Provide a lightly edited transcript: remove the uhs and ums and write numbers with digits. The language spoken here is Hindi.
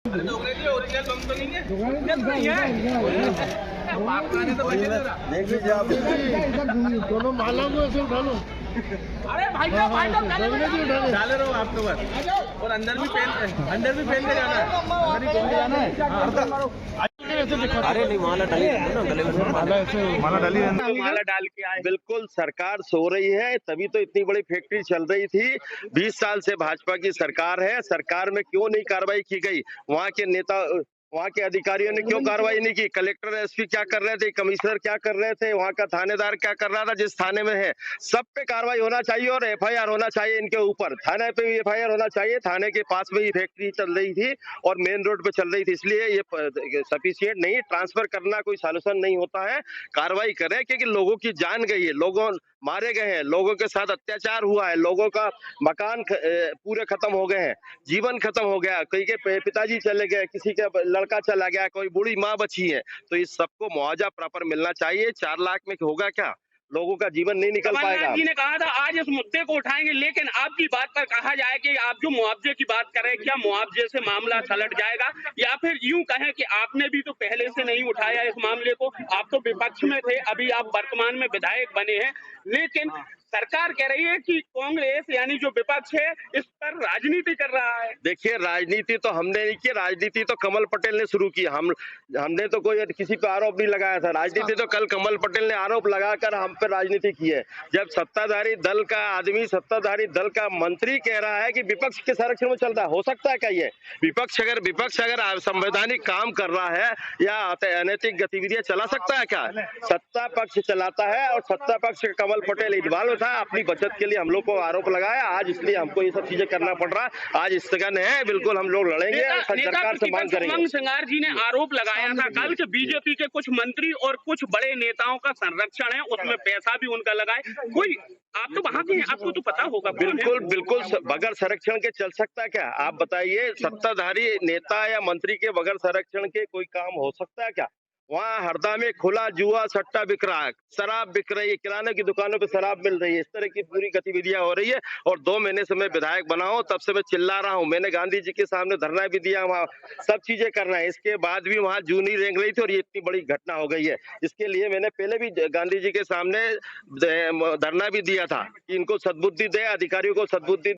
देख लीजिए आप दोनों माला में ऐसे उठा लो। अरे भाई डाले रहो आप तो बस। और अंदर भी पहन के जाना है, अंदर ही पहन के जाना है। अरे नहीं, माला डाली गले में, माला डाल के आए। बिल्कुल सरकार सो रही है, तभी तो इतनी बड़ी फैक्ट्री चल रही थी। 20 साल से भाजपा की सरकार है, सरकार में क्यों नहीं कार्रवाई की गई? वहाँ के नेता, वहाँ के अधिकारियों ने क्यों कार्रवाई नहीं की? कलेक्टर एसपी क्या कर रहे थे? कमिश्नर क्या कर रहे थे? वहाँ का थानेदार क्या कर रहा था? जिस थाने में है सब पे कार्रवाई होना चाहिए और एफआईआर होना चाहिए इनके ऊपर। थाने पे भी एफआईआर होना चाहिए। थाने के पास में ही फैक्ट्री चल रही थी और मेन रोड पे चल रही थी, इसलिए ये सफिशिएंट नहीं, ट्रांसफर करना कोई सॉल्यूशन नहीं होता है। कार्रवाई करें, क्योंकि लोगों की जान गई है, लोगों मारे गए हैं, लोगों के साथ अत्याचार हुआ है, लोगों का मकान पूरे खत्म हो गए हैं, जीवन खत्म हो गया, कई के पिताजी चले गए, किसी का लड़का चला गया, कोई बूढ़ी माँ बची है। तो इस सबको मुआवजा प्रॉपर मिलना चाहिए। 4 लाख में होगा क्या? लोगों का जीवन नहीं निकल पाएगा। जी ने कहा था आज इस मुद्दे को उठाएंगे, लेकिन आपकी बात पर कहा जाए कि आप जो मुआवजे की बात कर रहे हैं, क्या मुआवजे से मामला सलट जाएगा, या फिर यूं कहें कि आपने भी तो पहले से नहीं उठाया इस मामले को? आप तो विपक्ष में थे, अभी आप वर्तमान में विधायक बने हैं, लेकिन सरकार कह रही है कि कांग्रेस यानी जो विपक्ष है इस पर राजनीति कर रहा है। देखिए, राजनीति तो हमने नहीं की, राजनीति तो कमल पटेल ने शुरू की। हमने तो कोई किसी पे आरोप नहीं लगाया था। राजनीति तो कल कमल पटेल ने आरोप लगाकर हम पे राजनीति की है। जब सत्ताधारी दल का आदमी, सत्ताधारी दल का मंत्री कह रहा है कि विपक्ष के संरक्षण में चल रहा है, हो सकता है क्या ये? विपक्ष अगर संवैधानिक काम कर रहा है या अनैतिक गतिविधियां चला सकता है क्या? सत्ता पक्ष चलाता है और सत्ता पक्ष का कमल पटेल इन्वॉल्व था। अपनी बचत के लिए हम लोग को आरोप लगाया, आज इसलिए हमको ये सब चीजें करना पड़ रहा है। आज स्थगन है, बिल्कुल हम लोग लड़ेंगे और सरकार से मांग करेंगे। उमंग सिंगार जी ने आरोप लगाया था कल कि बीजेपी के कुछ मंत्री और कुछ बड़े नेताओं का संरक्षण है, उसमें पैसा भी उनका लगा है। कोई, आप तो वहाँ के हैं, आपको तो पता होगा। बिल्कुल बगैर संरक्षण के चल सकता है क्या? आप बताइए, सत्ताधारी नेता या मंत्री के बगैर संरक्षण के कोई काम हो सकता है क्या? वहाँ हरदा में खुला जुआ सट्टा बिक रहा है, शराब बिक रही है, किराने की दुकानों पे शराब मिल रही है, इस तरह की पूरी गतिविधियां हो रही है। और 2 महीने से मैं विधायक बना हूं, तब से मैं चिल्ला रहा हूं। मैंने गांधी जी के सामने धरना भी दिया, वहाँ सब चीजें करना है। इसके बाद भी वहाँ जू नहीं रेंग रही थी और ये इतनी बड़ी घटना हो गई है। इसके लिए मैंने पहले भी गांधी जी के सामने धरना भी दिया था कि इनको सद्बुद्धि दे, अधिकारियों को सद्बुद्धि